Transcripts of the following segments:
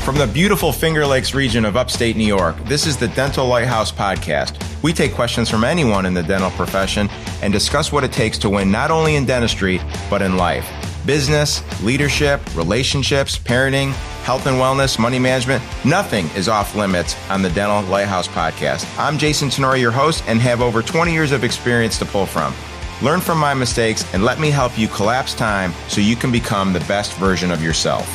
From the beautiful Finger Lakes region of upstate New York, this is the Dental Lighthouse Podcast. We take questions from anyone in the dental profession and discuss what it takes to win not only in dentistry, but in life. Business, leadership, relationships, parenting, health and wellness, money management, nothing is off limits on the Dental Lighthouse Podcast. I'm Jason Tanoory, your host, and have over 20 years of experience to pull from. Learn from my mistakes and let me help you collapse time so you can become the best version of yourself.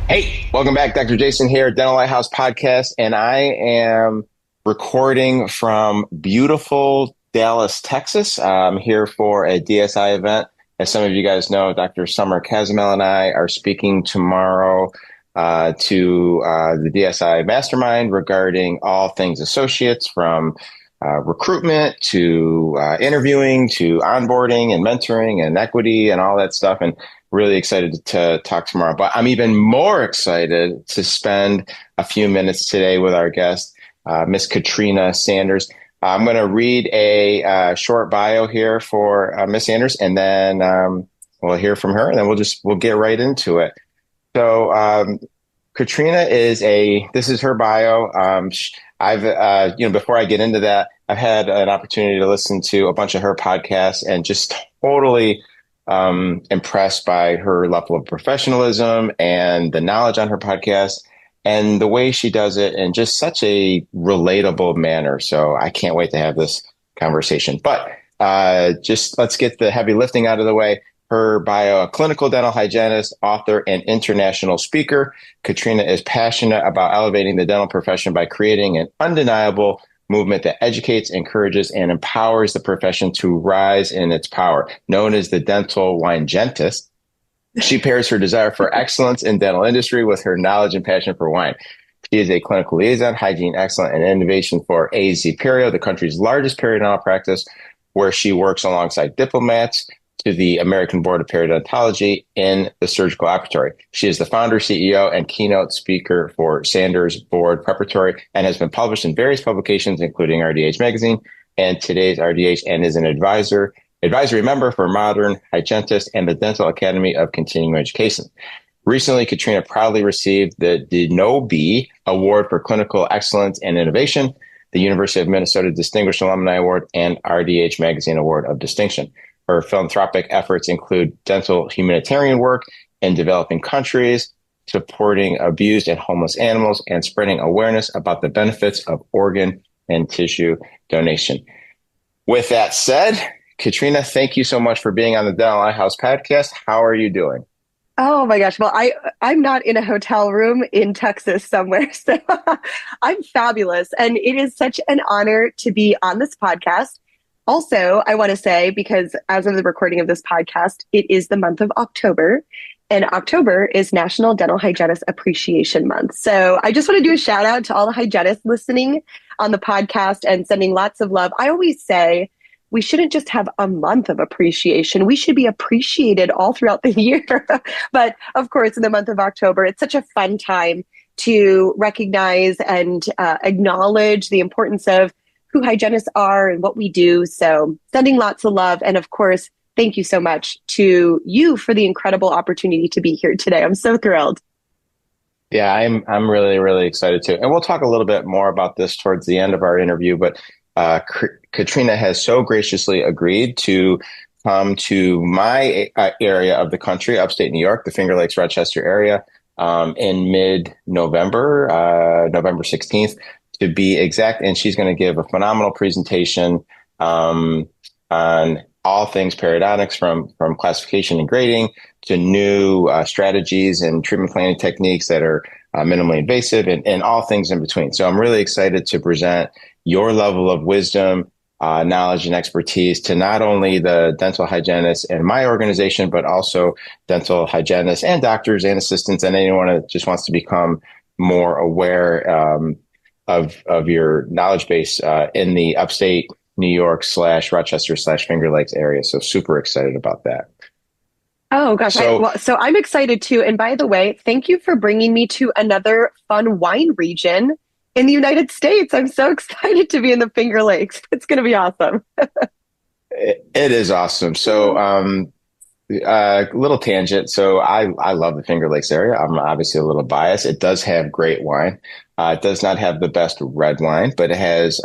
Hey, welcome back. Dr. Jason here, Dental Lighthouse Podcast, and I am recording from beautiful Dallas, Texas. I'm here for a DSI event. As some of you guys know, Dr. Summer Kazamel and I are speaking tomorrow to the DSI Mastermind regarding all things associates, from recruitment to interviewing to onboarding and mentoring and equity and all that stuff. And really excited to talk tomorrow. But I'm even more excited to spend a few minutes today with our guest, Miss Katrina Sanders. I'm going to read a short bio here for Miss Sanders, and then we'll hear from her, and then we'll get right into it. So Katrina this is her bio. I've before I get into that, I've had an opportunity to listen to a bunch of her podcasts and just totally impressed by her level of professionalism and the knowledge on her podcast and the way she does it in just such a relatable manner. So I can't wait to have this conversation. But just let's get the heavy lifting out of the way. Her bio: a clinical dental hygienist, author, and international speaker. Katrina is passionate about elevating the dental profession by creating an undeniable movement that educates, encourages, and empowers the profession to rise in its power. Known as the Dental WINEgenist, she pairs her desire for excellence in dental industry with her knowledge and passion for wine. She is a clinical liaison, hygiene excellence, and innovation for AZ Perio, the country's largest periodontal practice, where she works alongside diplomats to the American Board of Periodontology in the surgical operatory. She is the founder, CEO, and keynote speaker for Sanders Board Preparatory and has been published in various publications, including RDH Magazine and Today's RDH, and is an advisory member for Modern Hygienists and the Dental Academy of Continuing Education. Recently, Katrina proudly received the DeNobe Award for Clinical Excellence and Innovation, the University of Minnesota Distinguished Alumni Award, and RDH Magazine Award of Distinction. Her philanthropic efforts include dental humanitarian work in developing countries, supporting abused and homeless animals, and spreading awareness about the benefits of organ and tissue donation. With that said, Katrina, thank you so much for being on the Dental Lighthouse Podcast. How are you doing? Oh my gosh. Well, I'm not in a hotel room in Texas somewhere, so I'm fabulous. And it is such an honor to be on this podcast. Also, I want to say, because as of the recording of this podcast, it is the month of October, and October is National Dental Hygienist Appreciation Month. So I just want to do a shout out to all the hygienists listening on the podcast and sending lots of love. I always say we shouldn't just have a month of appreciation. We should be appreciated all throughout the year. But of course, in the month of October, it's such a fun time to recognize and acknowledge the importance of who hygienists are and what we do. So sending lots of love. And of course, thank you so much to you for the incredible opportunity to be here today. I'm so thrilled. Yeah, I'm really, really excited too. And we'll talk a little bit more about this towards the end of our interview, but Katrina has so graciously agreed to come to my area of the country, upstate New York, the Finger Lakes, Rochester area, in mid-November, November 16th, to be exact. And she's going to give a phenomenal presentation on all things periodontics, from classification and grading to new strategies and treatment planning techniques that are minimally invasive, and all things in between. So I'm really excited to present your level of wisdom, knowledge, and expertise to not only the dental hygienists in my organization, but also dental hygienists and doctors and assistants and anyone that just wants to become more aware of your knowledge base in the upstate New York / Rochester / Finger Lakes area. So super excited about that. Oh gosh. So I'm excited too. And by the way, thank you for bringing me to another fun wine region in the United States. I'm so excited to be in the Finger Lakes. It's going to be awesome. It is awesome. So little tangent. So I love the Finger Lakes area. I'm obviously a little biased. It does have great wine. It does not have the best red wine, but it has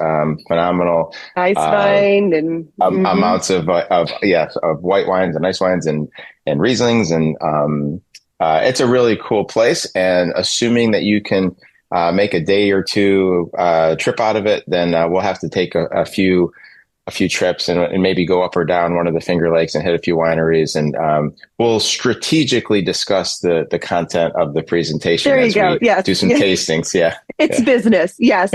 phenomenal Ice uh, vine and amounts of white wines and nice wines and Rieslings, and it's a really cool place. And assuming that you can make a day or two trip out of it, then we'll have to take a few trips and maybe go up or down one of the Finger Lakes and hit a few wineries. And we'll strategically discuss the content of the presentation there you as go. we Yes. do some tastings. Yeah. It's Yeah. business. Yes.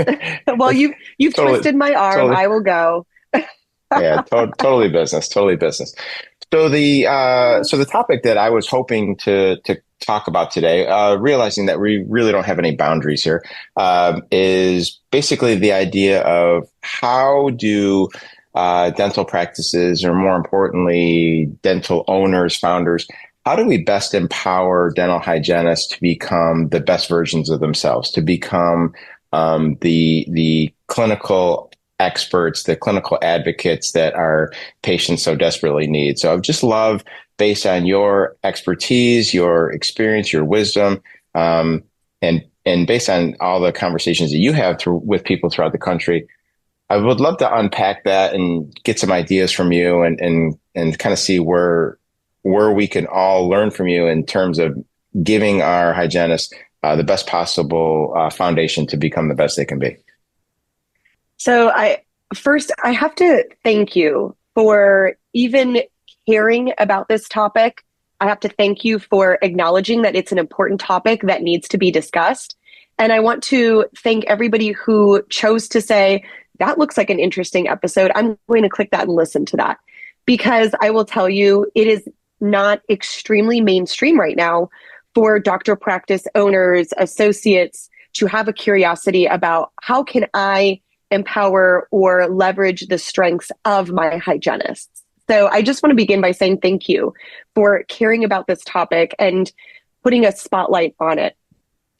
Well, you've Totally, twisted my arm. totally. I will go. Yeah, totally business, totally business. So the topic that I was hoping to talk about today, realizing that we really don't have any boundaries here, is basically the idea of how do dental practices, or more importantly, dental owners, founders, how do we best empower dental hygienists to become the best versions of themselves, to become the clinical experts, the clinical advocates that our patients so desperately need. So I would just love, based on your expertise, your experience, your wisdom, and based on all the conversations that you have with people throughout the country, I would love to unpack that and get some ideas from you, and kind of see where we can all learn from you in terms of giving our hygienists the best possible foundation to become the best they can be. So I have to thank you for even caring about this topic. I have to thank you for acknowledging that it's an important topic that needs to be discussed. And I want to thank everybody who chose to say, that looks like an interesting episode. I'm going to click that and listen to that. Because I will tell you, it is not extremely mainstream right now for doctor practice owners, associates to have a curiosity about how can I empower or leverage the strengths of my hygienists. So I just want to begin by saying thank you for caring about this topic and putting a spotlight on it.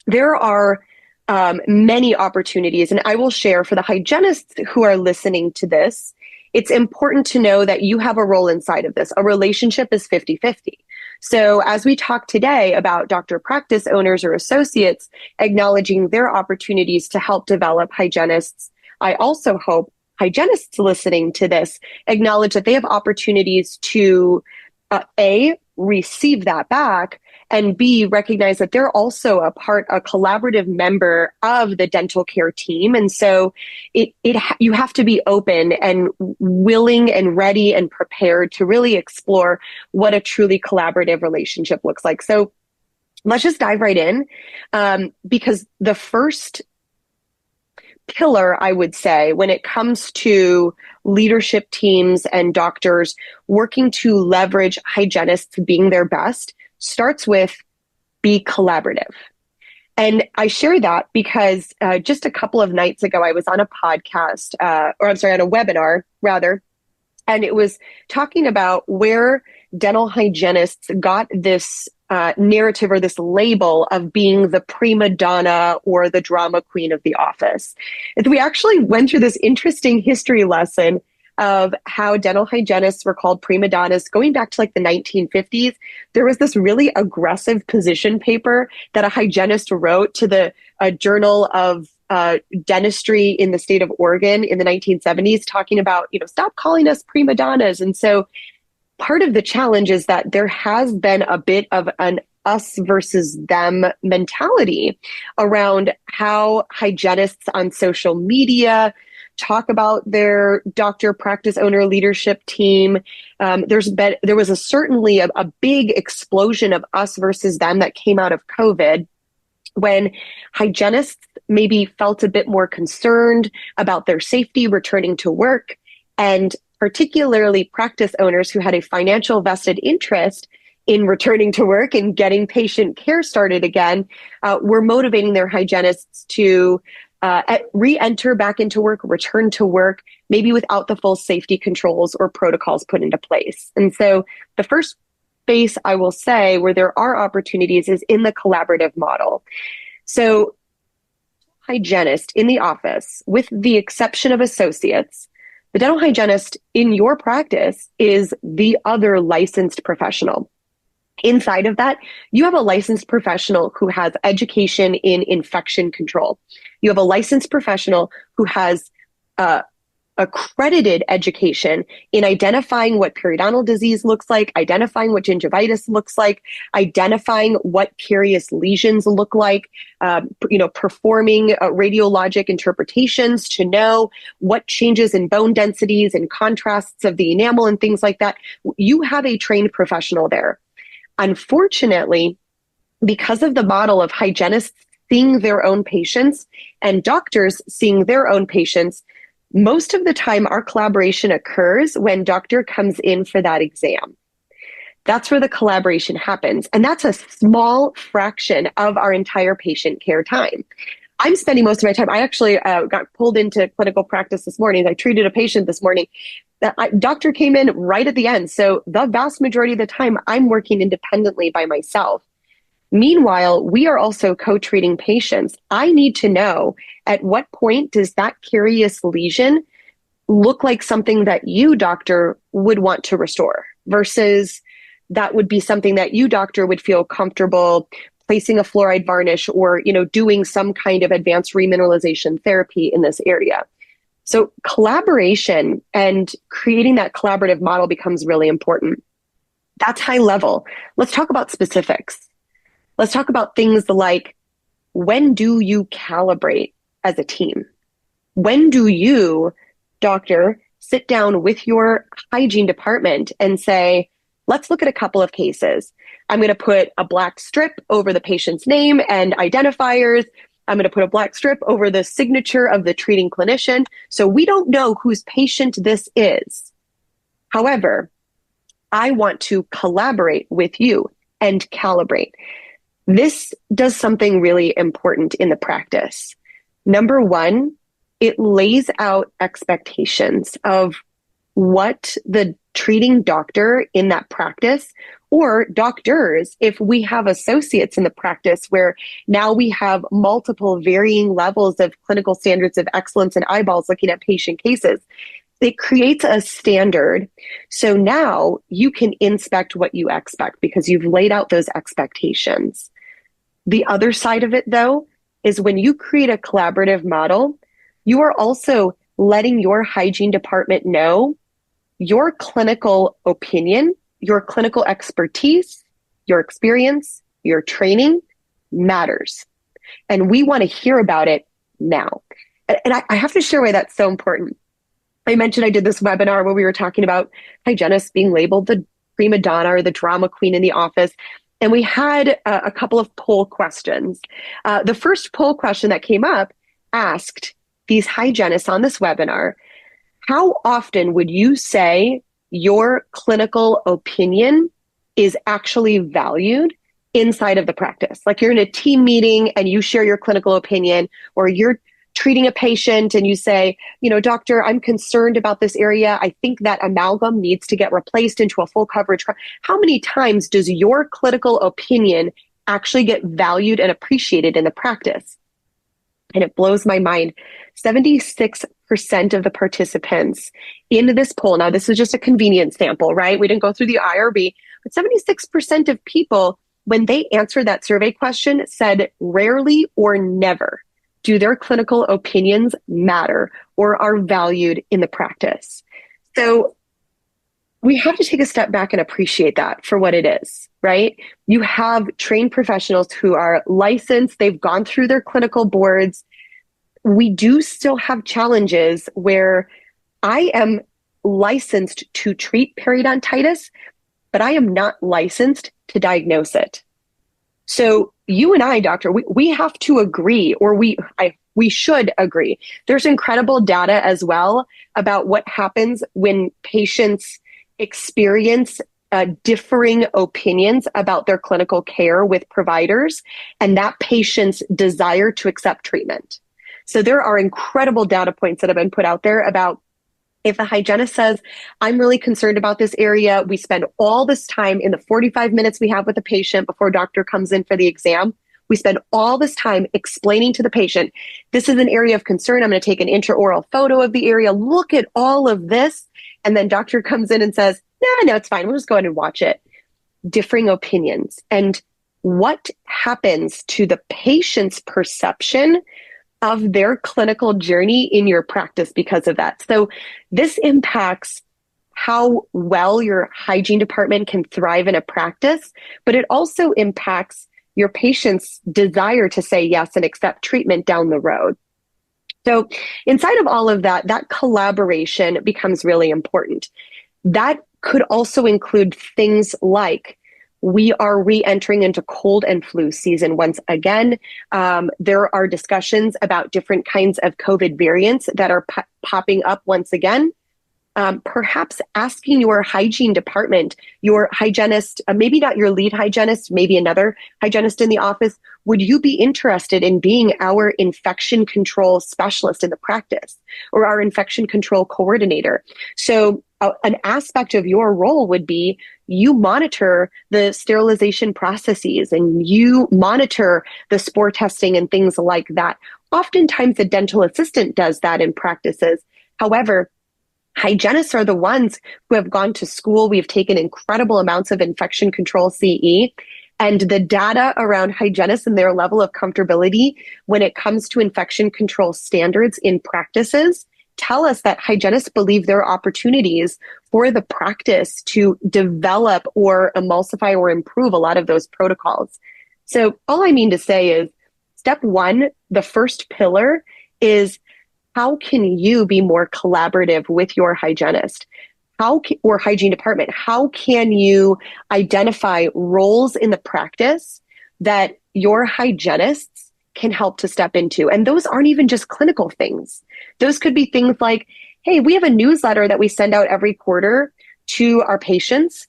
There are many opportunities, and I will share for the hygienists who are listening to this. It's important to know that you have a role inside of this. A relationship is 50-50. So as we talk today about doctor practice owners or associates acknowledging their opportunities to help develop hygienists, I also hope hygienists listening to this acknowledge that they have opportunities to A, receive that back, and B, recognize that they're also a collaborative member of the dental care team. And so you have to be open and willing and ready and prepared to really explore what a truly collaborative relationship looks like. So let's just dive right in, because the first pillar, I would say, when it comes to leadership teams and doctors working to leverage hygienists being their best starts with be collaborative. And I share that because just a couple of nights ago, I was on a podcast, on a webinar rather, and it was talking about where dental hygienists got this narrative or this label of being the prima donna or the drama queen of the office. And we actually went through this interesting history lesson of how dental hygienists were called prima donnas going back to like the 1950s. There was this really aggressive position paper that a hygienist wrote to the Journal of Dentistry in the state of Oregon in the 1970s, talking about, stop calling us prima donnas. And so part of the challenge is that there has been a bit of an us versus them mentality around how hygienists on social media talk about their doctor practice owner leadership team. There was certainly a big explosion of us versus them that came out of COVID, when hygienists maybe felt a bit more concerned about their safety returning to work, and particularly practice owners who had a financial vested interest in returning to work and getting patient care started again, were motivating their hygienists to re-enter back into work, return to work, maybe without the full safety controls or protocols put into place. And so the first space I will say where there are opportunities is in the collaborative model. So hygienist in the office, with the exception of associates, The dental hygienist in your practice is the other licensed professional. Inside of that, you have a licensed professional who has education in infection control. You have a licensed professional who has accredited education in identifying what periodontal disease looks like, identifying what gingivitis looks like, identifying what carious lesions look like, performing radiologic interpretations to know what changes in bone densities and contrasts of the enamel and things like that. You have a trained professional there. Unfortunately, because of the model of hygienists seeing their own patients and doctors seeing their own patients, most of the time our collaboration occurs when doctor comes in for that exam. That's where the collaboration happens. And that's a small fraction of our entire patient care time. I'm spending most of my time. I actually got pulled into clinical practice this morning. I treated a patient this morning. Doctor came in right at the end. So the vast majority of the time, I'm working independently by myself. Meanwhile, we are also co-treating patients. I need to know at what point does that carious lesion look like something that you, doctor, would want to restore versus that would be something that you, doctor, would feel comfortable placing a fluoride varnish or, doing some kind of advanced remineralization therapy in this area. So collaboration and creating that collaborative model becomes really important. That's high level. Let's talk about specifics. Let's talk about things like, when do you calibrate as a team? When do you, doctor, sit down with your hygiene department and say, let's look at a couple of cases. I'm going to put a black strip over the patient's name and identifiers. I'm going to put a black strip over the signature of the treating clinician. So we don't know whose patient this is. However, I want to collaborate with you and calibrate. This does something really important in the practice. Number one, it lays out expectations of what the treating doctor in that practice, or doctors, if we have associates in the practice where now we have multiple varying levels of clinical standards of excellence and eyeballs looking at patient cases, it creates a standard. So now you can inspect what you expect because you've laid out those expectations. The other side of it, though, is when you create a collaborative model, you are also letting your hygiene department know your clinical opinion, your clinical expertise, your experience, your training matters. And we want to hear about it now. And I have to share why that's so important. I mentioned I did this webinar where we were talking about hygienists being labeled the prima donna or the drama queen in the office. And we had a couple of poll questions. The first poll question that came up asked these hygienists on this webinar, how often would you say your clinical opinion is actually valued inside of the practice? Like you're in a team meeting and you share your clinical opinion, or you're treating a patient and you say, doctor, I'm concerned about this area. I think that amalgam needs to get replaced into a full coverage. How many times does your clinical opinion actually get valued and appreciated in the practice? And it blows my mind. 76% of the participants in this poll, now this is just a convenience sample, right? We didn't go through the IRB, but 76% of people, when they answered that survey question, said rarely or never do their clinical opinions matter or are valued in the practice. So we have to take a step back and appreciate that for what it is, right? You have trained professionals who are licensed, they've gone through their clinical boards. We do still have challenges where I am licensed to treat periodontitis, but I am not licensed to diagnose it. So you and I, doctor, we have to agree, or we should agree. There's incredible data as well about what happens when patients experience differing opinions about their clinical care with providers and that patient's desire to accept treatment. So there are incredible data points that have been put out there about if a hygienist says, I'm really concerned about this area, we spend all this time in the 45 minutes we have with the patient before doctor comes in for the exam, We spend all this time explaining to the patient, this is an area of concern. I'm going to take an intraoral photo of the area. Look at all of this. And then doctor comes in and says, no, it's fine. We'll just go ahead and watch it. Differing opinions. And what happens to the patient's perception of their clinical journey in your practice because of that? So this impacts how well your hygiene department can thrive in a practice, but it also impacts your patient's desire to say yes and accept treatment down the road. So inside of all of that, that collaboration becomes really important. That could also include things like we are re-entering into cold and flu season once again. There are discussions about different kinds of COVID variants that are popping up once again. Perhaps asking your hygiene department, your hygienist, maybe not your lead hygienist, maybe another hygienist in the office, would you be interested in being our infection control specialist in the practice or our infection control coordinator? So an aspect of your role would be you monitor the sterilization processes and you monitor the spore testing and things like that. Oftentimes, the dental assistant does that in practices. However, hygienists are the ones who have gone to school. We've taken incredible amounts of infection control CE, and the data around hygienists and their level of comfortability when it comes to infection control standards in practices tell us that hygienists believe there are opportunities for the practice to develop or emulsify or improve a lot of those protocols. So all I mean to say is step one, the first pillar is how can you be more collaborative with your hygienist? Or hygiene department? How can you identify roles in the practice that your hygienists can help to step into? And those aren't even just clinical things. Those could be things like, hey, we have a newsletter that we send out every quarter to our patients.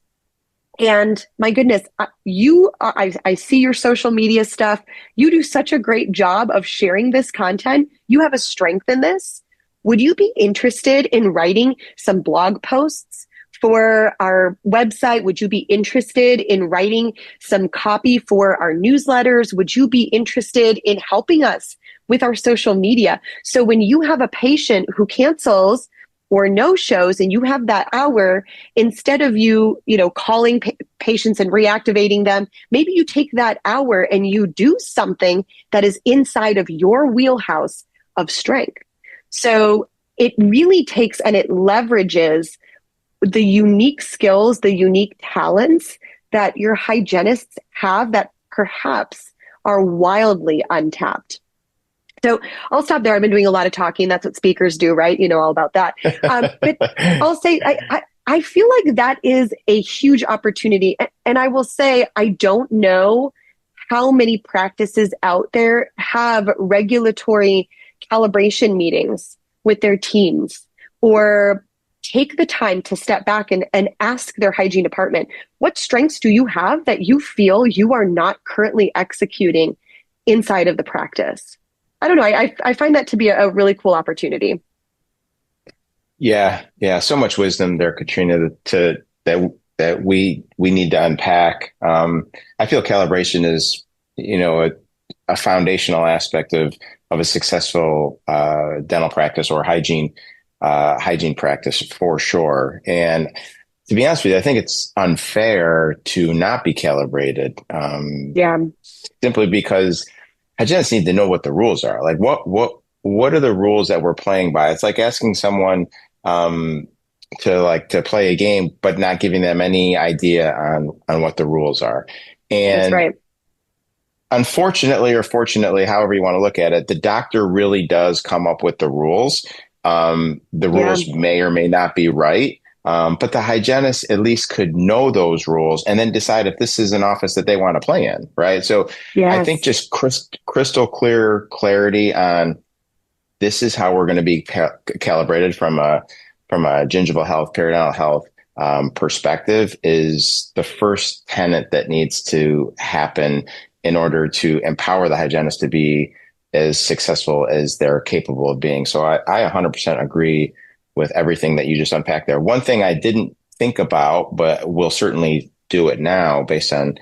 And my goodness, I see your social media stuff. You do such a great job of sharing this content. You have a strength in this. Would you be interested in writing some blog posts for our website? Would you be interested in writing some copy for our newsletters? Would you be interested in helping us with our social media? So when you have a patient who cancels or no shows and you have that hour, instead of you calling patients and reactivating them, maybe you take that hour and you do something that is inside of your wheelhouse of strength. So it really takes and it leverages the unique skills, the unique talents that your hygienists have that perhaps are wildly untapped. So I'll stop there. I've been doing a lot of talking. That's what speakers do, right? You know all about that. But I'll say I feel like that is a huge opportunity. And I will say I don't know how many practices out there have regulatory calibration meetings with their teams or take the time to step back and ask their hygiene department, what strengths do you have that you feel you are not currently executing inside of the practice? I don't know. I find that to be a really cool opportunity. Yeah. So much wisdom there, Katrina, that we need to unpack. I feel calibration is, a foundational aspect of a successful dental practice or hygiene practice for sure. And to be honest with you, I think it's unfair to not be calibrated. Simply because hygienists need to know what the rules are. Like what are the rules that we're playing by? It's like asking someone to play a game, but not giving them any idea on what the rules are. And that's right. Unfortunately, or fortunately, however you want to look at it, the doctor really does come up with the rules. The rules may or may not be right. But the hygienist at least could know those rules and then decide if this is an office that they want to play in, right? So I think just crystal clear clarity on this is how we're going to be calibrated from a gingival health, periodontal health perspective is the first tenet that needs to happen in order to empower the hygienist to be as successful as they're capable of being. So I 100% agree with everything that you just unpacked there. One thing I didn't think about, but we'll certainly do it now based on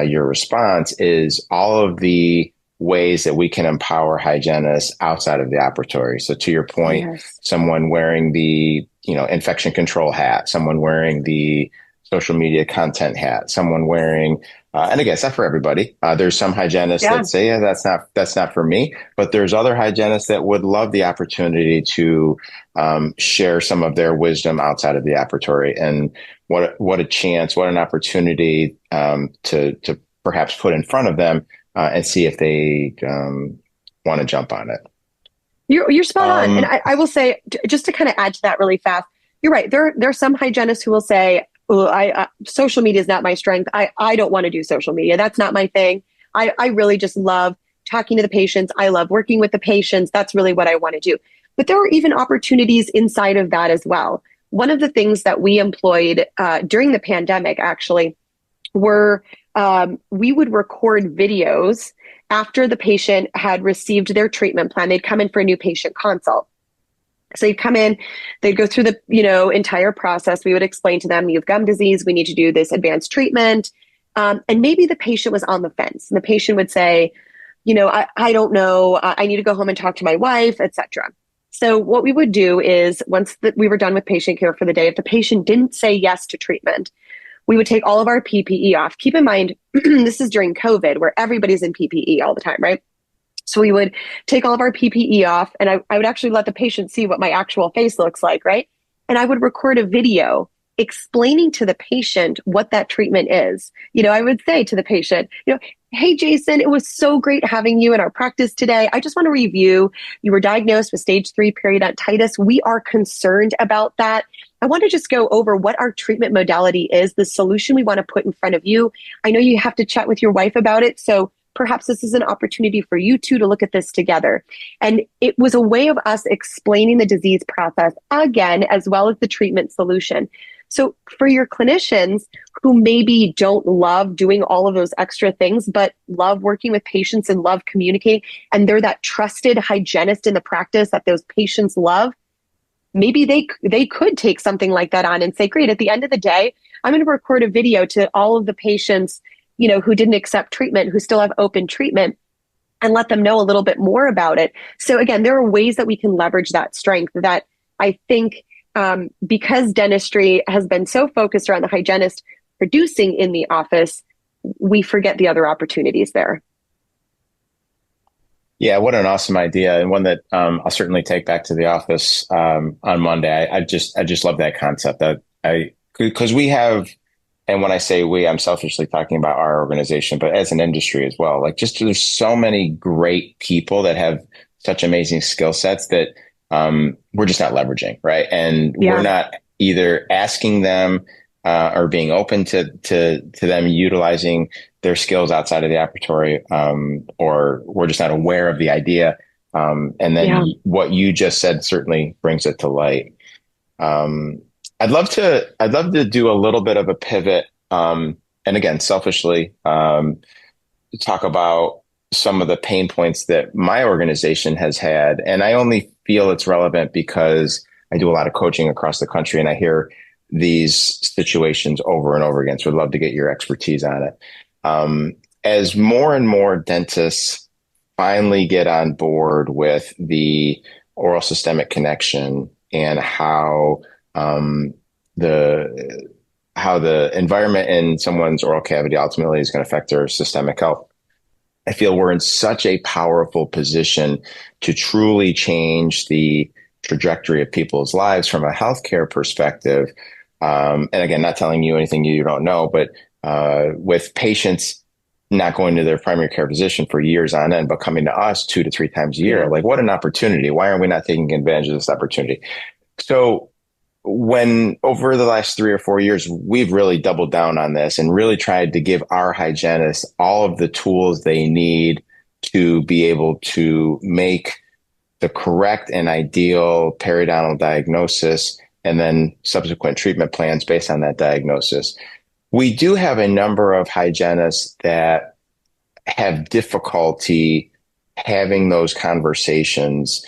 your response is all of the ways that we can empower hygienists outside of the operatory. So to your point, Yes. someone wearing the, infection control hat, someone wearing the social media content hat, someone wearing, and again, it's not for everybody. There's some hygienists Yeah. that say, yeah, that's not for me. But there's other hygienists that would love the opportunity to share some of their wisdom outside of the operatory. And what a chance, what an opportunity to perhaps put in front of them and see if they want to jump on it. You're spot on. And Um, I will say, just to kind of add to that really fast, you're right. There are some hygienists who will say, oh, social media is not my strength. I don't want to do social media. That's not my thing. I really just love talking to the patients. I love working with the patients. That's really what I want to do. But there are even opportunities inside of that as well. One of the things that we employed during the pandemic, actually, were we would record videos after the patient had received their treatment plan. They'd come in for a new patient consult. So they'd come in, they'd go through the entire process. We would explain to them, you have gum disease, we need to do this advanced treatment. And maybe the patient was on the fence, and the patient would say, I don't know, I need to go home and talk to my wife, etc. So what we would do is, once we were done with patient care for the day, if the patient didn't say yes to treatment, we would take all of our PPE off. Keep in mind, this is during COVID where everybody's in PPE all the time, right? So we would take all of our PPE off, and I would actually let the patient see what my actual face looks like, right? And I would record a video explaining to the patient what that treatment is. I would say to the patient, hey, Jason, it was so great having you in our practice today. I just want to review. You were diagnosed with stage 3 periodontitis. We are concerned about that. I want to just go over what our treatment modality is, the solution we want to put in front of you. I know you have to chat with your wife about it, so perhaps this is an opportunity for you two to look at this together. And it was a way of us explaining the disease process again, as well as the treatment solution. So for your clinicians who maybe don't love doing all of those extra things, but love working with patients and love communicating, and they're that trusted hygienist in the practice that those patients love, maybe they could take something like that on and say, great, at the end of the day, I'm going to record a video to all of the patients, who didn't accept treatment, who still have open treatment, and let them know a little bit more about it. So again, there are ways that we can leverage that strength that I think, because dentistry has been so focused around the hygienist producing in the office, we forget the other opportunities there. Yeah, what an awesome idea, and one that I'll certainly take back to the office on Monday. I just love that concept. Because we have, and when I say we, I'm selfishly talking about our organization, but as an industry as well. Like, just there's so many great people that have such amazing skill sets that we're just not leveraging, right? And we're not either asking them or being open to them utilizing their skills outside of the operatory, or we're just not aware of the idea. And then what you just said certainly brings it to light. I'd love to do a little bit of a pivot, and again, selfishly, talk about some of the pain points that my organization has had. And I only feel it's relevant because I do a lot of coaching across the country, and I hear these situations over and over again. So I'd love to get your expertise on it. As more and more dentists finally get on board with the oral systemic connection and how the environment in someone's oral cavity ultimately is going to affect their systemic health, I feel we're in such a powerful position to truly change the trajectory of people's lives from a healthcare perspective. And again, not telling you anything you don't know, but with patients not going to their primary care physician for years on end, but coming to us 2 to 3 times a year, like, what an opportunity. Why aren't we not taking advantage of this opportunity? So when over the last 3 or 4 years, we've really doubled down on this and really tried to give our hygienists all of the tools they need to be able to make the correct and ideal periodontal diagnosis and then subsequent treatment plans based on that diagnosis. We do have a number of hygienists that have difficulty having those conversations,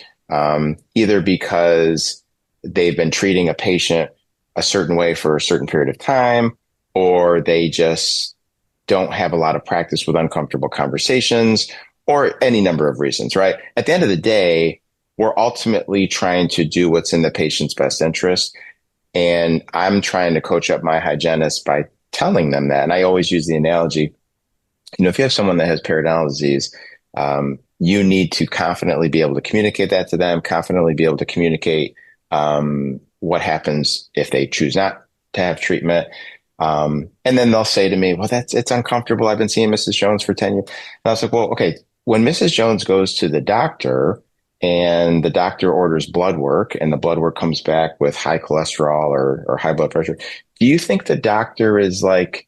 either because they've been treating a patient a certain way for a certain period of time, or they just don't have a lot of practice with uncomfortable conversations, or any number of reasons, right? At the end of the day, we're ultimately trying to do what's in the patient's best interest. And I'm trying to coach up my hygienist by telling them that. And I always use the analogy, if you have someone that has periodontal disease, you need to confidently be able to communicate that to them, confidently be able to communicate what happens if they choose not to have treatment. And then they'll say to me, well, it's uncomfortable. I've been seeing Mrs. Jones for 10 years. And I was like, well, okay, when Mrs. Jones goes to the doctor and the doctor orders blood work and the blood work comes back with high cholesterol or high blood pressure, do you think the doctor is like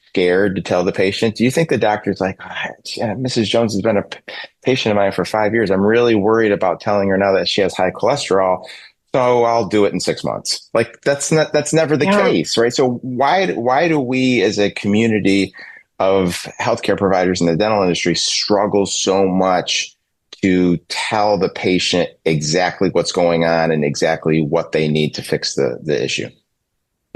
scared to tell the patient? Do you think the doctor's like, yeah, Mrs. Jones has been a patient of mine for 5 years. I'm really worried about telling her now that she has high cholesterol, so I'll do it in 6 months. Like that's never the case, right? So why do we as a community of healthcare providers in the dental industry struggle so much to tell the patient exactly what's going on and exactly what they need to fix the issue?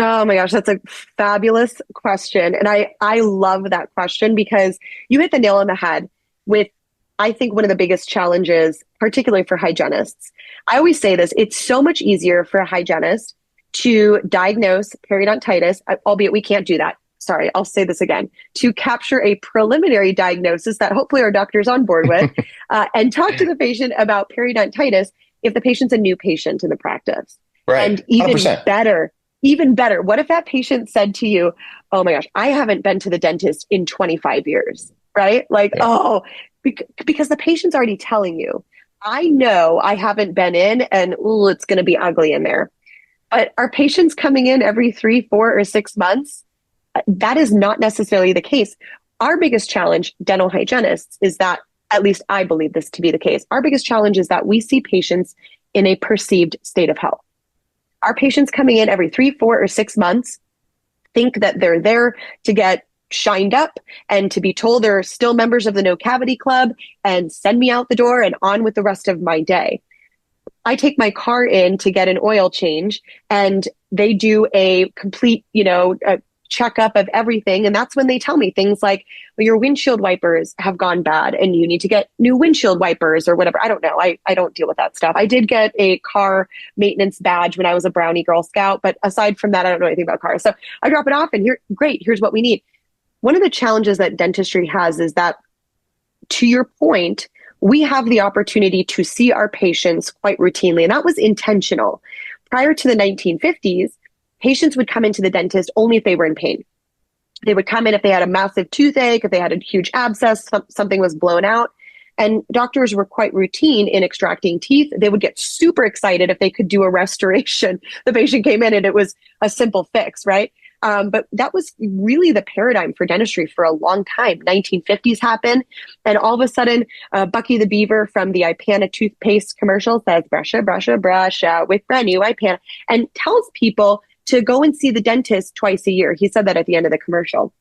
Oh my gosh, that's a fabulous question. And I love that question because you hit the nail on the head with, I think, one of the biggest challenges, particularly for hygienists. I always say this, it's so much easier for a hygienist to diagnose periodontitis, albeit we can't do that. Sorry, I'll say this again, to capture a preliminary diagnosis that hopefully our doctor's on board with and talk to the patient about periodontitis if the patient's a new patient in the practice. Right. And even 100%. better, what if that patient said to you, oh my gosh, I haven't been to the dentist in 25 years, right? Like, because the patient's already telling you, I know I haven't been in and it's going to be ugly in there. But are patients coming in every 3, 4, or 6 months? That is not necessarily the case. Our biggest challenge, dental hygienists, is that, at least I believe this to be the case, our biggest challenge is that we see patients in a perceived state of health. Our patients coming in every 3, 4, or 6 months think that they're there to get shined up and to be told they're still members of the No Cavity Club and send me out the door and on with the rest of my day. I take my car in to get an oil change and they do a complete, a checkup of everything. And that's when they tell me things like, well, your windshield wipers have gone bad and you need to get new windshield wipers or whatever. I don't know. I don't deal with that stuff. I did get a car maintenance badge when I was a Brownie Girl Scout, but aside from that, I don't know anything about cars. So I drop it off and here's what we need. One of the challenges that dentistry has is that, to your point, we have the opportunity to see our patients quite routinely, and that was intentional. Prior to the 1950s, patients would come into the dentist only if they were in pain. They would come in if they had a massive toothache, if they had a huge abscess, something was blown out. And doctors were quite routine in extracting teeth. They would get super excited if they could do a restoration. The patient came in and it was a simple fix, right? But that was really the paradigm for dentistry for a long time. 1950s happened, and all of a sudden, Bucky the Beaver from the Ipana toothpaste commercial says, brush with brand new Ipana, and tells people to go and see the dentist twice a year. He said that at the end of the commercial.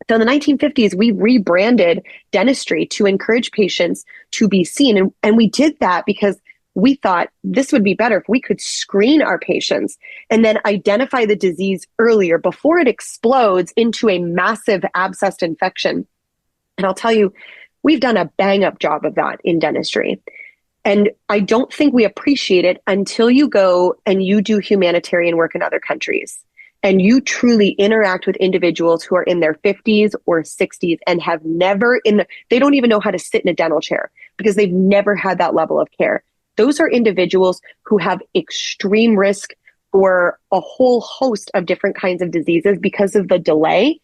So in the 1950s, we rebranded dentistry to encourage patients to be seen. And we did that because we thought this would be better if we could screen our patients and then identify the disease earlier before it explodes into a massive abscessed infection. And I'll tell you, we've done a bang up job of that in dentistry. And I don't think we appreciate it until you go and you do humanitarian work in other countries and you truly interact with individuals who are in their 50s or 60s and have never they don't even know how to sit in a dental chair because they've never had that level of care. Those are individuals who have extreme risk for a whole host of different kinds of diseases because of the delay,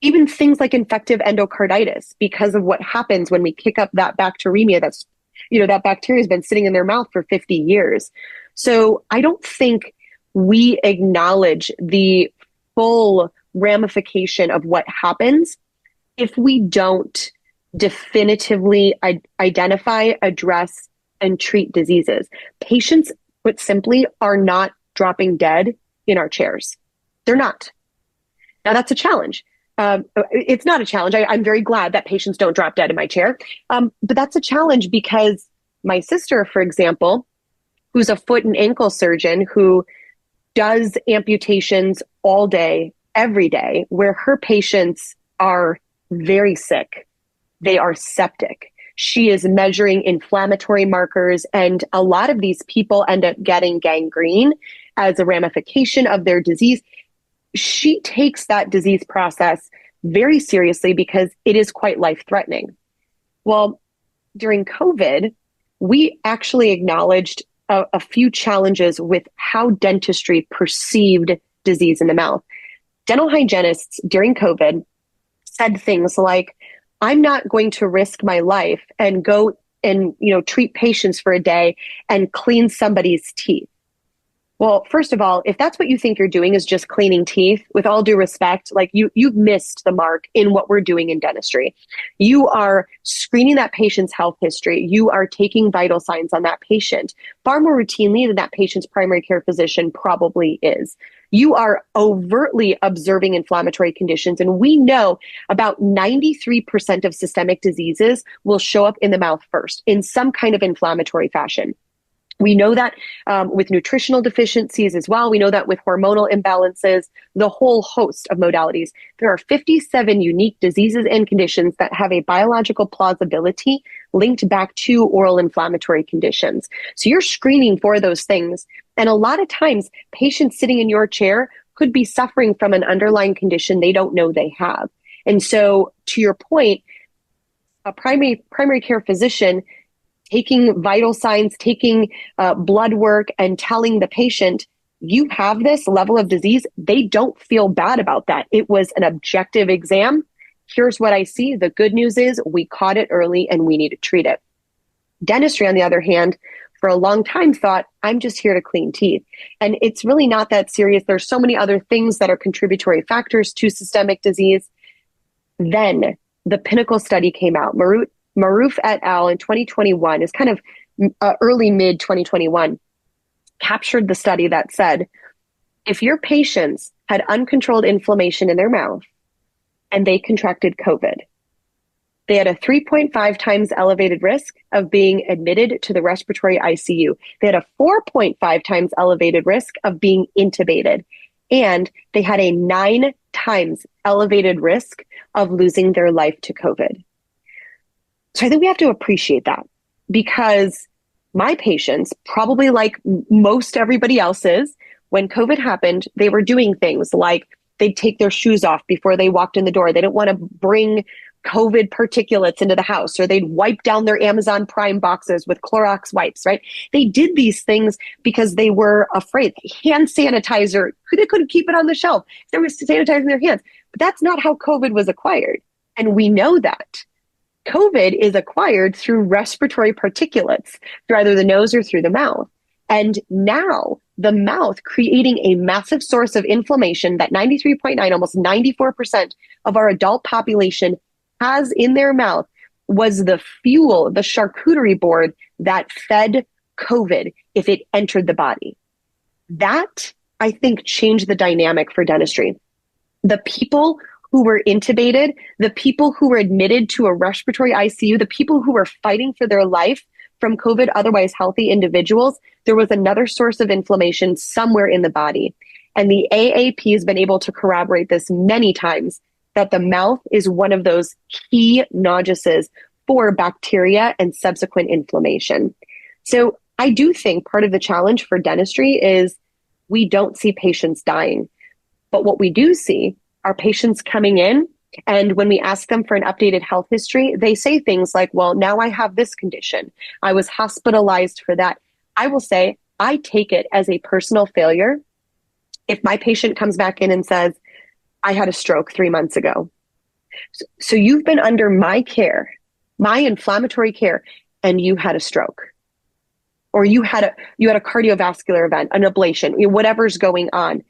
even things like infective endocarditis, because of what happens when we kick up that bacteremia that bacteria has been sitting in their mouth for 50 years. So I don't think we acknowledge the full ramification of what happens if we don't definitively identify, address, and treat diseases. Patients, put simply, are not dropping dead in our chairs. They're not. Now, that's a challenge. It's not a challenge. I'm very glad that patients don't drop dead in my chair. But that's a challenge because my sister, for example, who's a foot and ankle surgeon who does amputations all day, every day, where her patients are very sick. They are septic. She is measuring inflammatory markers, and a lot of these people end up getting gangrene as a ramification of their disease. She takes that disease process very seriously because it is quite life-threatening. Well, during COVID, we actually acknowledged a few challenges with how dentistry perceived disease in the mouth. Dental hygienists during COVID said things like, I'm not going to risk my life and go and, treat patients for a day and clean somebody's teeth. Well, first of all, if that's what you think you're doing is just cleaning teeth, with all due respect, like you've missed the mark in what we're doing in dentistry. You are screening that patient's health history. You are taking vital signs on that patient far more routinely than that patient's primary care physician probably is. You are overtly observing inflammatory conditions. And we know about 93% of systemic diseases will show up in the mouth first in some kind of inflammatory fashion. We know that with nutritional deficiencies as well. We know that with hormonal imbalances, the whole host of modalities. There are 57 unique diseases and conditions that have a biological plausibility linked back to oral inflammatory conditions. So you're screening for those things. And a lot of times, patients sitting in your chair could be suffering from an underlying condition they don't know they have. And so, to your point, a primary care physician taking vital signs, taking blood work, and telling the patient, you have this level of disease, they don't feel bad about that. It was an objective exam. Here's what I see. The good news is we caught it early and we need to treat it. Dentistry, on the other hand, for a long time thought, I'm just here to clean teeth. And it's really not that serious. There's so many other things that are contributory factors to systemic disease. Then the Pinnacle study came out. Maroof et al. In 2021, is kind of early mid 2021, captured the study that said, if your patients had uncontrolled inflammation in their mouth and they contracted COVID, they had a 3.5 times elevated risk of being admitted to the respiratory ICU. They had a 4.5 times elevated risk of being intubated. And they had a 9 times elevated risk of losing their life to COVID. So I think we have to appreciate that, because my patients, probably like most everybody else's, when COVID happened, they were doing things like they'd take their shoes off before they walked in the door. They didn't want to bring COVID particulates into the house, or they'd wipe down their Amazon Prime boxes with Clorox wipes, right? They did these things because they were afraid. Hand sanitizer, they couldn't keep it on the shelf. They were sanitizing their hands. But that's not how COVID was acquired. And we know that. COVID is acquired through respiratory particulates, through either the nose or through the mouth. And now the mouth, creating a massive source of inflammation that 93.9, almost 94% of our adult population has in their mouth, was the fuel, the charcuterie board that fed COVID if it entered the body. That, I think, changed the dynamic for dentistry. The people who were intubated, the people who were admitted to a respiratory ICU, the people who were fighting for their life from COVID, otherwise healthy individuals, there was another source of inflammation somewhere in the body. And the AAP has been able to corroborate this many times, that the mouth is one of those key noduses for bacteria and subsequent inflammation. So I do think part of the challenge for dentistry is we don't see patients dying. But what we do see are patients coming in, and when we ask them for an updated health history, they say things like, well, now I have this condition. I was hospitalized for that. I will say, I take it as a personal failure if my patient comes back in and says, I had a stroke 3 months ago. So you've been under my care, my inflammatory care, and you had a stroke. Or you had a cardiovascular event, an ablation, whatever's going on.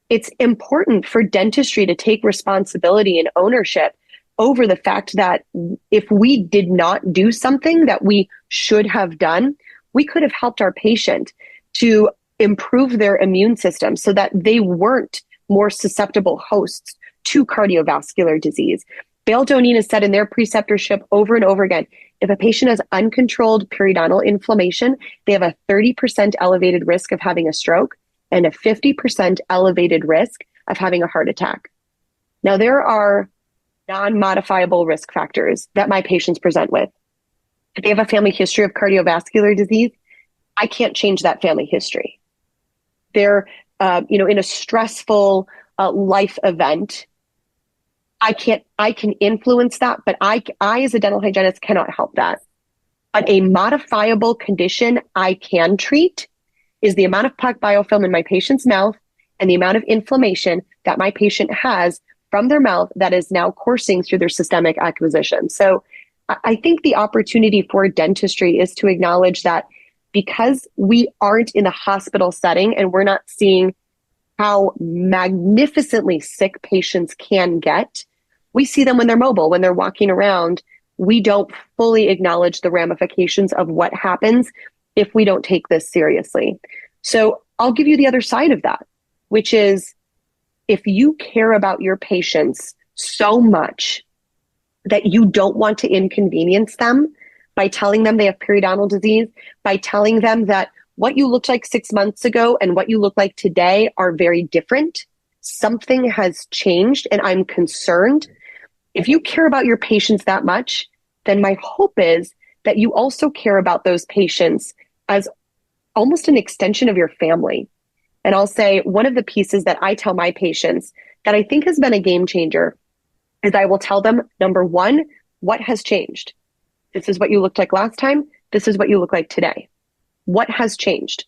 It's important for dentistry to take responsibility and ownership over the fact that if we did not do something that we should have done, we could have helped our patient to improve their immune system so that they weren't more susceptible hosts to cardiovascular disease. Bale-Donine has said in their preceptorship over and over again, if a patient has uncontrolled periodontal inflammation, they have a 30% elevated risk of having a stroke and a 50% elevated risk of having a heart attack. Now, there are non-modifiable risk factors that my patients present with. If they have a family history of cardiovascular disease, I can't change that family history. They're, in a stressful life event, I can influence that, but I as a dental hygienist cannot help that. But a modifiable condition I can treat is the amount of plaque biofilm in my patient's mouth and the amount of inflammation that my patient has from their mouth that is now coursing through their systemic acquisition. So I think the opportunity for dentistry is to acknowledge that because we aren't in the hospital setting and we're not seeing how magnificently sick patients can get, we see them when they're mobile, when they're walking around. We don't fully acknowledge the ramifications of what happens if we don't take this seriously. So I'll give you the other side of that, which is if you care about your patients so much that you don't want to inconvenience them by telling them they have periodontal disease, by telling them that what you looked like 6 months ago and what you look like today are very different. Something has changed and I'm concerned. If you care about your patients that much, then my hope is that you also care about those patients as almost an extension of your family. And I'll say one of the pieces that I tell my patients that I think has been a game changer is I will tell them, number one, what has changed? This is what you looked like last time. This is what you look like today. What has changed?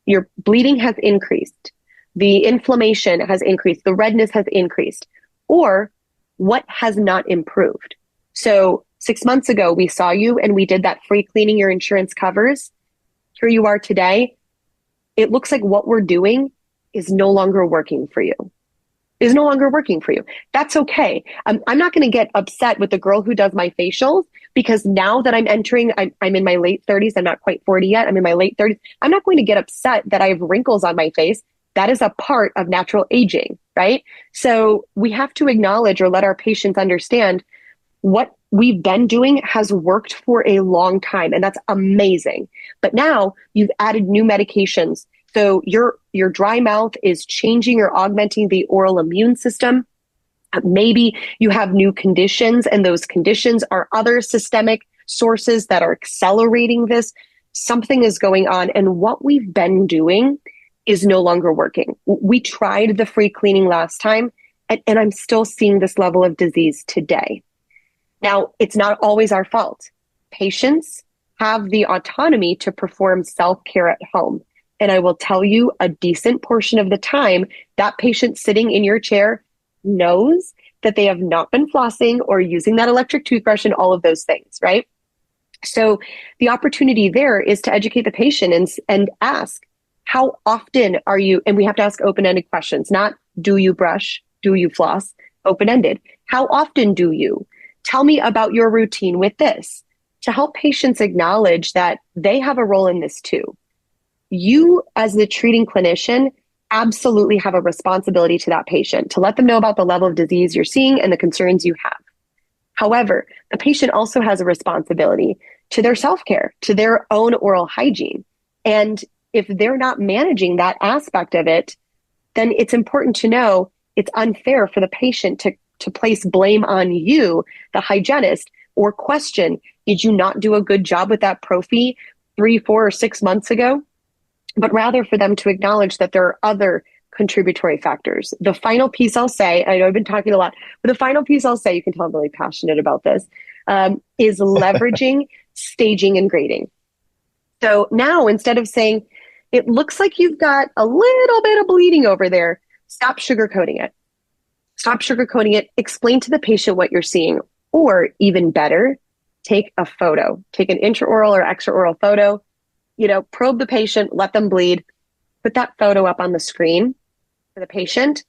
Your bleeding has increased. The inflammation has increased. The redness has increased. Or what has not improved? So 6 months ago, we saw you and we did that free cleaning your insurance covers. Here you are today. It looks like what we're doing is no longer working for you. Is no longer working for you. That's okay. I'm not going to get upset with the girl who does my facials because now that I'm in my late 30s. I'm not quite 40 yet. I'm in my late 30s. I'm not going to get upset that I have wrinkles on my face. That is a part of natural aging, right? So we have to acknowledge or let our patients understand what we've been doing has worked for a long time, and that's amazing. But now you've added new medications. So your dry mouth is changing or augmenting the oral immune system. Maybe you have new conditions, and those conditions are other systemic sources that are accelerating this. Something is going on, and what we've been doing is no longer working. We tried the free cleaning last time, and I'm still seeing this level of disease today. Now, it's not always our fault. Patients have the autonomy to perform self-care at home. And I will tell you, a decent portion of the time, that patient sitting in your chair knows that they have not been flossing or using that electric toothbrush and all of those things, right? So the opportunity there is to educate the patient and ask, how often are you, and we have to ask open-ended questions, not do you brush, do you floss, open-ended. How often do you? Tell me about your routine with this, to help patients acknowledge that they have a role in this too. You, as the treating clinician, absolutely have a responsibility to that patient to let them know about the level of disease you're seeing and the concerns you have. However, the patient also has a responsibility to their self-care, to their own oral hygiene. And if they're not managing that aspect of it, then it's important to know it's unfair for the patient to place blame on you, the hygienist, or question, did you not do a good job with that prophy 3, 4, or 6 months ago? But rather for them to acknowledge that there are other contributory factors. The final piece I'll say, I know I've been talking a lot, but the final piece I'll say, you can tell I'm really passionate about this, is leveraging staging and grading. So now instead of saying, it looks like you've got a little bit of bleeding over there, stop sugarcoating it. Stop sugarcoating it. Explain to the patient what you're seeing. Or even better, take a photo. Take an intraoral or extraoral photo. Probe the patient, let them bleed. Put that photo up on the screen for the patient.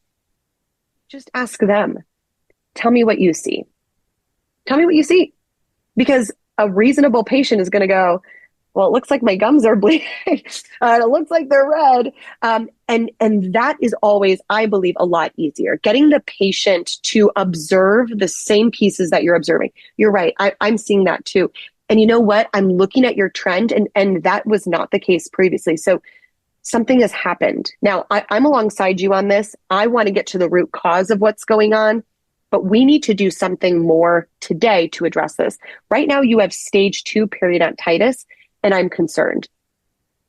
Just ask them, tell me what you see. Tell me what you see. Because a reasonable patient is going to go, well, it looks like my gums are bleeding. It looks like they're red. And that is always, I believe, a lot easier. Getting the patient to observe the same pieces that you're observing. You're right. I'm seeing that too. And you know what? I'm looking at your trend, and that was not the case previously. So something has happened. Now, I'm alongside you on this. I want to get to the root cause of what's going on but we need to do something more today to address this. Right now, you have stage 2 periodontitis, and I'm concerned.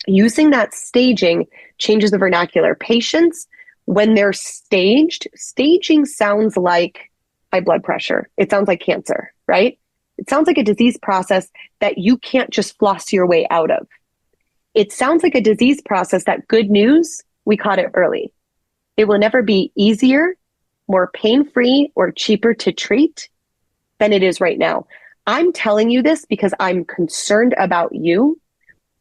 Using that staging changes the vernacular. Patients, when they're staged, staging sounds like high blood pressure. It sounds like cancer, right? It sounds like a disease process that you can't just floss your way out of. It sounds like a disease process that, good news, we caught it early. It will never be easier, more pain-free, or cheaper to treat than it is right now. I'm telling you this because I'm concerned about you.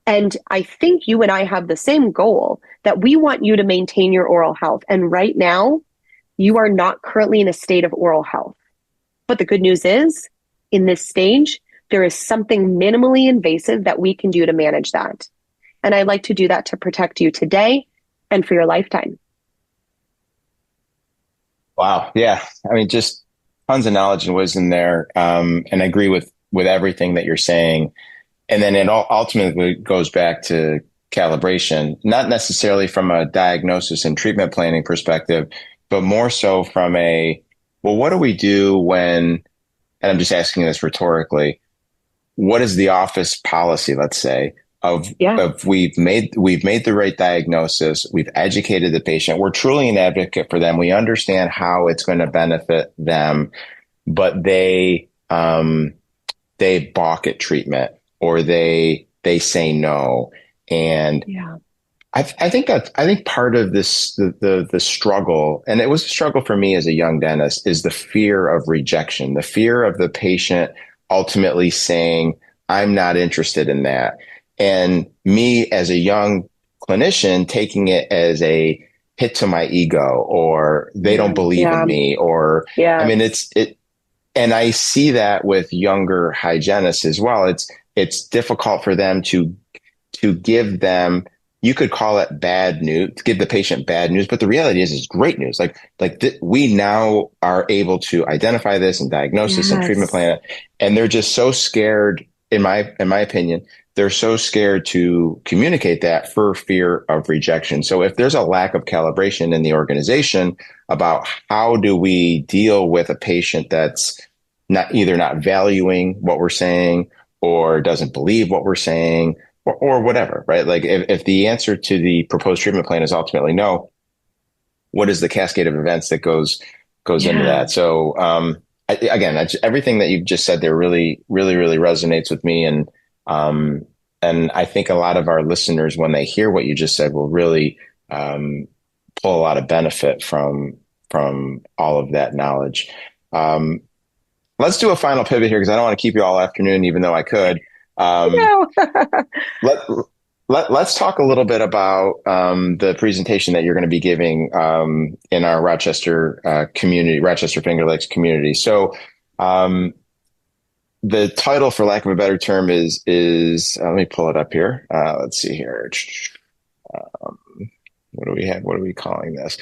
And I think you and I have the same goal, that we want you to maintain your oral health. And right now, you are not currently in a state of oral health. But the good news is, in this stage, there is something minimally invasive that we can do to manage that. And I'd like to do that to protect you today and for your lifetime. Wow. Yeah. I mean, just tons of knowledge and wisdom there. And I agree with everything that you're saying. And then it all ultimately goes back to calibration, not necessarily from a diagnosis and treatment planning perspective, but more so from well, what do we do when, and I'm just asking this rhetorically, what is the office policy, let's say, of we've made the right diagnosis, we've educated the patient, we're truly an advocate for them, we understand how it's going to benefit them, but they balk at treatment, or they say no. And I think part of this, the struggle, and it was a struggle for me as a young dentist, is the fear of rejection, the fear of the patient ultimately saying, I'm not interested in that. And me as a young clinician taking it as a hit to my ego, or they don't believe in me, or, I mean, and I see that with younger hygienists as well. It's difficult for them to give them, you could call it bad news, to give the patient bad news, but the reality is great news. We now are able to identify this and diagnose this and treatment plan it. And they're just so scared, in my opinion, they're so scared to communicate that for fear of rejection. So if there's a lack of calibration in the organization about how do we deal with a patient that's either not valuing what we're saying, or doesn't believe what we're saying, or whatever, right? Like if the answer to the proposed treatment plan is ultimately no, what is the cascade of events that goes into that? So again, everything that you've just said there really, really, really resonates with me. And I think a lot of our listeners, when they hear what you just said, will really pull a lot of benefit from all of that knowledge. Let's do a final pivot here, because I don't want to keep you all afternoon, even though I could. No. Let's talk a little bit about the presentation that you're going to be giving in our Rochester community, Rochester Finger Lakes community. So the title, for lack of a better term, is let me pull it up here. Let's see here. What do we have? What are we calling this?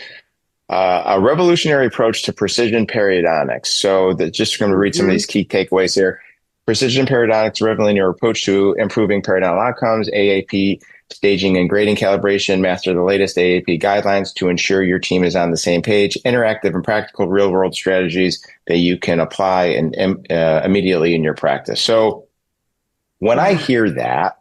A revolutionary approach to precision periodontics. So just going to read some of these key takeaways here. Precision periodontics, a revolutionary approach to improving periodontal outcomes, AAP, staging and grading calibration, master the latest AAP guidelines to ensure your team is on the same page, interactive and practical real-world strategies that you can apply immediately in your practice. So when I hear that,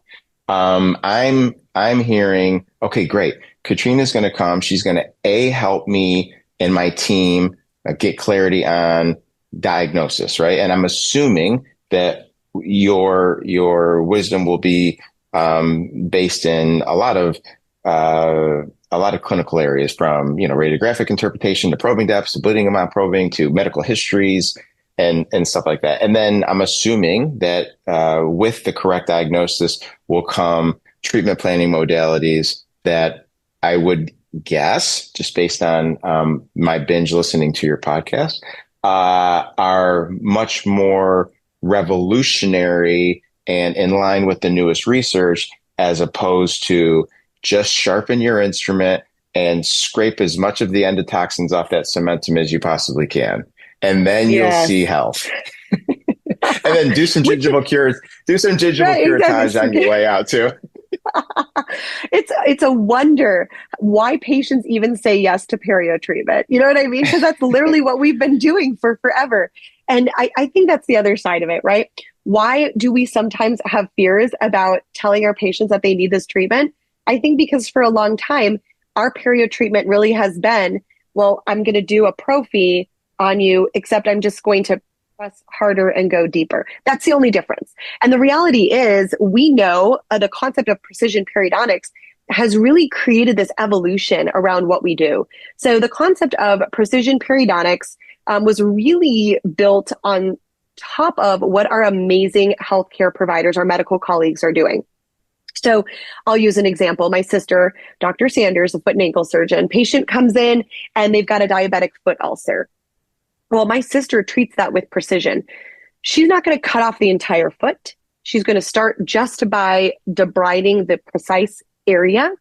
I'm hearing, okay, great. Katrina's going to come. She's going to help me and my team get clarity on diagnosis, right? And I'm assuming that your wisdom will be based in a lot of clinical areas, from radiographic interpretation to probing depths to bleeding amount probing to medical histories and stuff like that. And then I'm assuming that with the correct diagnosis will come treatment planning modalities that I would guess, just based on my binge listening to your podcast, are much more revolutionary and in line with the newest research, as opposed to just sharpen your instrument and scrape as much of the endotoxins off that cementum as you possibly can. And then you'll see health. And then do some gingival curettage on your way out too. It's a wonder why patients even say yes to perio treatment. You know what I mean? Because that's literally what we've been doing for forever. And I think that's the other side of it, right? Why do we sometimes have fears about telling our patients that they need this treatment? I think because for a long time, our perio treatment really has been, well, I'm going to do a prophy on you, except I'm just going to press harder and go deeper. That's the only difference. And the reality is, we know the concept of precision periodontics has really created this evolution around what we do. So the concept of precision periodontics was really built on top of what our amazing healthcare providers, our medical colleagues are doing. So I'll use an example. My sister, Dr. Sanders, a foot and ankle surgeon, patient comes in and they've got a diabetic foot ulcer. Well, my sister treats that with precision. She's not going to cut off the entire foot. She's going to start just by debriding the precise area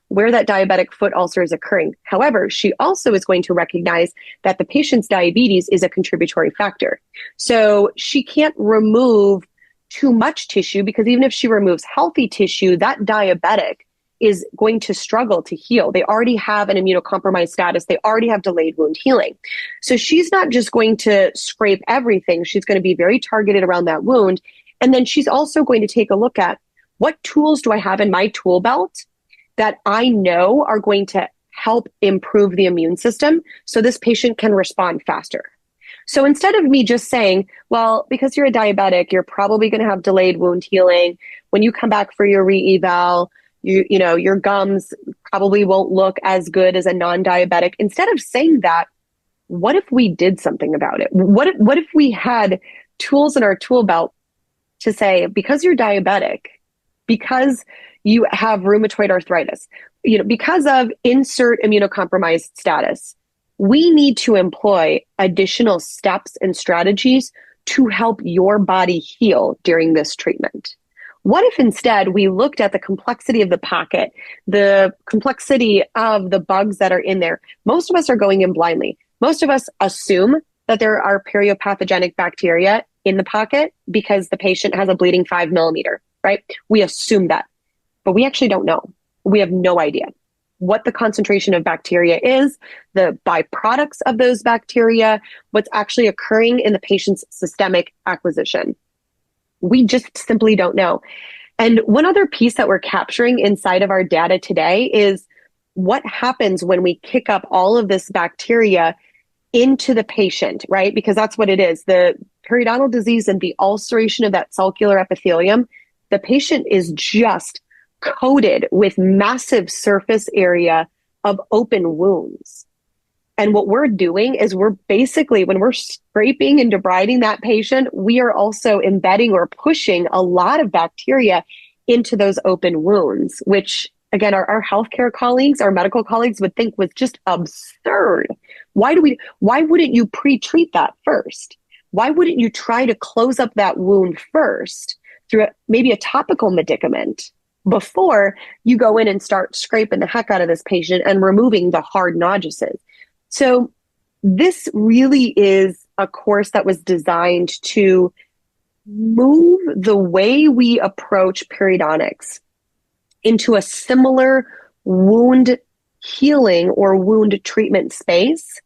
where that diabetic foot ulcer is occurring. However, she also is going to recognize that the patient's diabetes is a contributory factor. So she can't remove too much tissue, because even if she removes healthy tissue, that diabetic is going to struggle to heal. They already have an immunocompromised status. They already have delayed wound healing. So she's not just going to scrape everything. She's going to be very targeted around that wound. And then she's also going to take a look at, what tools do I have in my tool belt that I know are going to help improve the immune system so this patient can respond faster. So instead of me just saying, well, because you're a diabetic, you're probably going to have delayed wound healing. When you come back for your re-eval, you know, your gums probably won't look as good as a non-diabetic. Instead of saying that, what if we did something about it? What if we had tools in our tool belt to say, because you're diabetic, because you have rheumatoid arthritis, you know, because of insert immunocompromised status, we need to employ additional steps and strategies to help your body heal during this treatment. What if instead we looked at the complexity of the pocket, the complexity of the bugs that are in there? Most of us are going in blindly. Most of us assume that there are periopathogenic bacteria in the pocket because the patient has a bleeding 5 millimeter, right? We assume that, but we actually don't know. We have no idea what the concentration of bacteria is, the byproducts of those bacteria, what's actually occurring in the patient's systemic acquisition. We just simply don't know. And one other piece that we're capturing inside of our data today is what happens when we kick up all of this bacteria into the patient, right? Because that's what it is. The periodontal disease and the ulceration of that sulcular epithelium, the patient is just coated with massive surface area of open wounds. And what we're doing is we're basically, when we're scraping and debriding that patient, we are also embedding or pushing a lot of bacteria into those open wounds, which again, our healthcare colleagues, our medical colleagues would think was just absurd. Why wouldn't you pre-treat that first? Why wouldn't you try to close up that wound first through maybe a topical medicament before you go in and start scraping the heck out of this patient and removing the hard noduses? So this really is a course that was designed to move the way we approach periodontics into a similar wound healing or wound treatment space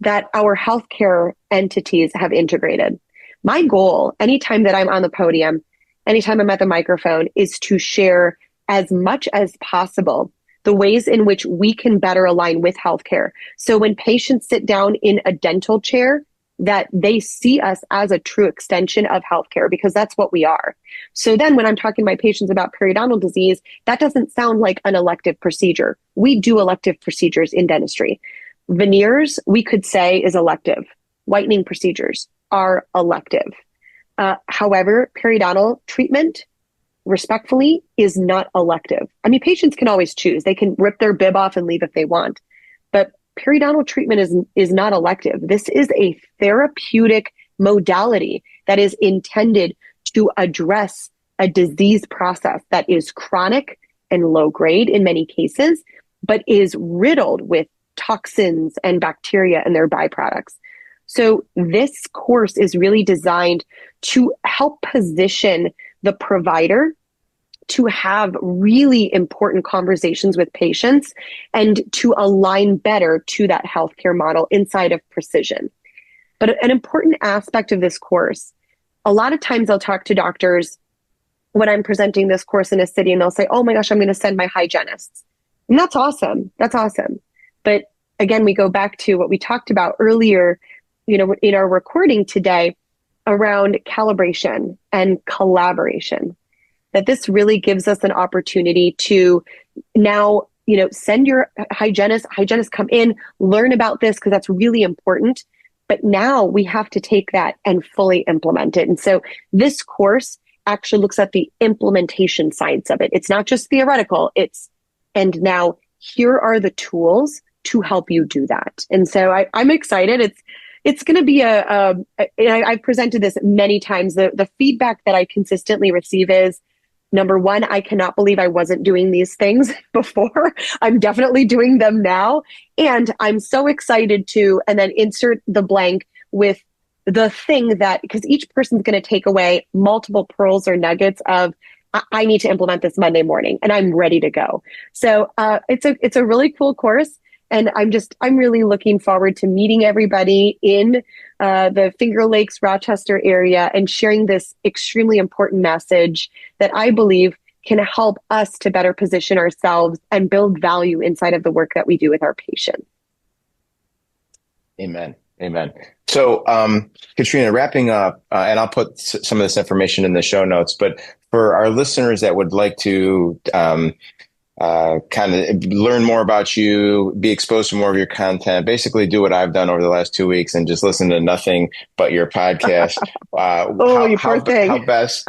that our healthcare entities have integrated. My goal, anytime that I'm on the podium, anytime I'm at the microphone, is to share as much as possible the ways in which we can better align with healthcare. So when patients sit down in a dental chair, that they see us as a true extension of healthcare, because that's what we are. So then when I'm talking to my patients about periodontal disease, that doesn't sound like an elective procedure. We do elective procedures in dentistry. Veneers, we could say, is elective. Whitening procedures are elective. However, periodontal treatment, respectfully, is not elective. I mean, patients can always choose. They can rip their bib off and leave if they want. But periodontal treatment is not elective. This is a therapeutic modality that is intended to address a disease process that is chronic and low grade in many cases, but is riddled with toxins and bacteria and their byproducts. So this course is really designed to help position the provider to have really important conversations with patients and to align better to that healthcare model inside of precision. But an important aspect of this course, a lot of times I'll talk to doctors when I'm presenting this course in a city and they'll say, oh my gosh, I'm going to send my hygienists. And that's awesome. That's awesome. But again, we go back to what we talked about earlier, in our recording today around calibration and collaboration, that this really gives us an opportunity to now, send your hygienist come in, learn about this because that's really important. But now we have to take that and fully implement it. And so this course actually looks at the implementation sides of it. It's not just theoretical. And now here are the tools to help you do that. And so I'm excited. It's going to be I've presented this many times. The feedback that I consistently receive is, number one, I cannot believe I wasn't doing these things before. I'm definitely doing them now. And I'm so excited to, and then insert the blank with the thing that, because each person's going to take away multiple pearls or nuggets of, I need to implement this Monday morning and I'm ready to go. So it's a really cool course. And I'm really looking forward to meeting everybody in the Finger Lakes, Rochester area and sharing this extremely important message that I believe can help us to better position ourselves and build value inside of the work that we do with our patients. Amen. Amen. So, Katrina, wrapping up, and I'll put some of this information in the show notes, but for our listeners that would like to kind of learn more about you, be exposed to more of your content, basically do what I've done over the last 2 weeks and just listen to nothing but your podcast. How best?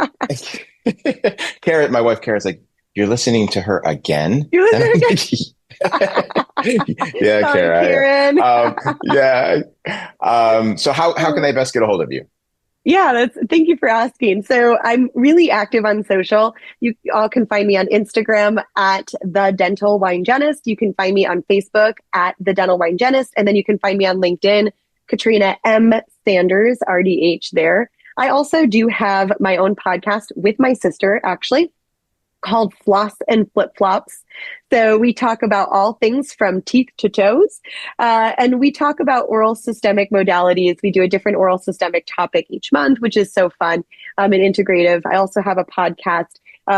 Kara, my wife Kara's like, you're listening to her again? You're listening again? Yeah, Karen. So how can they best get a hold of you? Yeah, thank you for asking. So I'm really active on social. You all can find me on Instagram at the Dental WINEgenist. You can find me on Facebook at the Dental WINEgenist. And then you can find me on LinkedIn, Katrina M Sanders, RDH there. I also do have my own podcast with my sister, actually, called Floss and Flip Flops. So we talk about all things from teeth to toes. And we talk about oral systemic modalities. We do a different oral systemic topic each month, which is so fun and integrative. I also have a podcast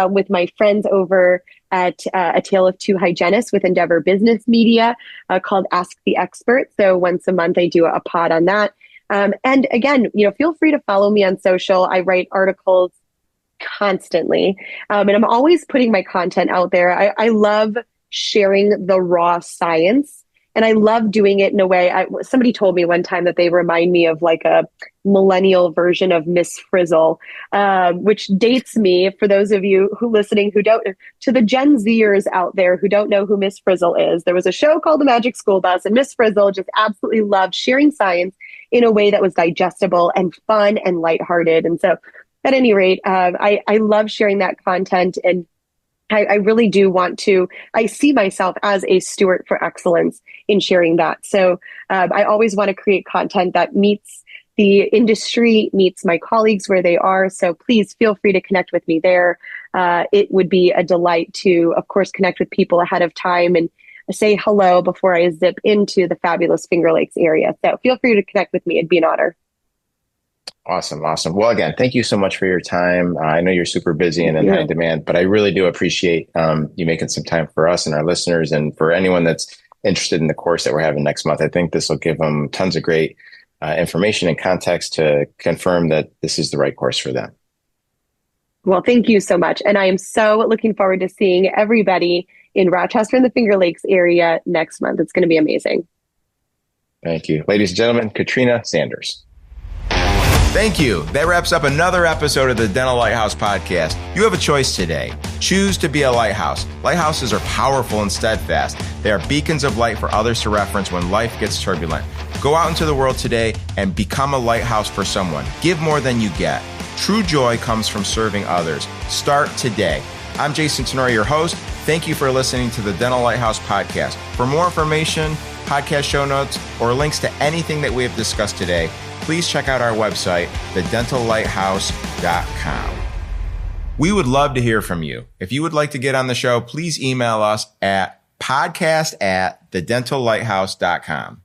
with my friends over at A Tale of Two Hygienists with Endeavor Business Media called Ask the Expert. So once a month, I do a pod on that. And again, feel free to follow me on social. I write articles constantly. And I'm always putting my content out there. I love sharing the raw science and I love doing it in a way. Somebody told me one time that they remind me of like a millennial version of Miss Frizzle, which dates me for those of you who listening who don't, to the Gen Zers out there who don't know who Miss Frizzle is. There was a show called The Magic School Bus and Miss Frizzle just absolutely loved sharing science in a way that was digestible and fun and lighthearted. And so at any rate, I love sharing that content and I really do want to, I see myself as a steward for excellence in sharing that. So I always want to create content that meets the industry, meets my colleagues where they are. So please feel free to connect with me there. It would be a delight to, of course, connect with people ahead of time and say hello before I zip into the fabulous Finger Lakes area. So feel free to connect with me. It'd be an honor. Awesome. Well, again, thank you so much for your time. I know you're super busy and in high demand, but I really do appreciate you making some time for us and our listeners and for anyone that's interested in the course that we're having next month. I think this will give them tons of great information and context to confirm that this is the right course for them. Well, thank you so much. And I am so looking forward to seeing everybody in Rochester and the Finger Lakes area next month. It's going to be amazing. Thank you. Ladies and gentlemen, Katrina Sanders. Thank you. That wraps up another episode of the Dental Lighthouse Podcast. You have a choice today. Choose to be a lighthouse. Lighthouses are powerful and steadfast. They are beacons of light for others to reference when life gets turbulent. Go out into the world today and become a lighthouse for someone. Give more than you get. True joy comes from serving others. Start today. I'm Jason Tanoory, your host. Thank you for listening to the Dental Lighthouse Podcast. For more information, podcast show notes, or links to anything that we have discussed today, please check out our website, thedentallighthouse.com. We would love to hear from you. If you would like to get on the show, please email us at podcast@thedentallighthouse.com.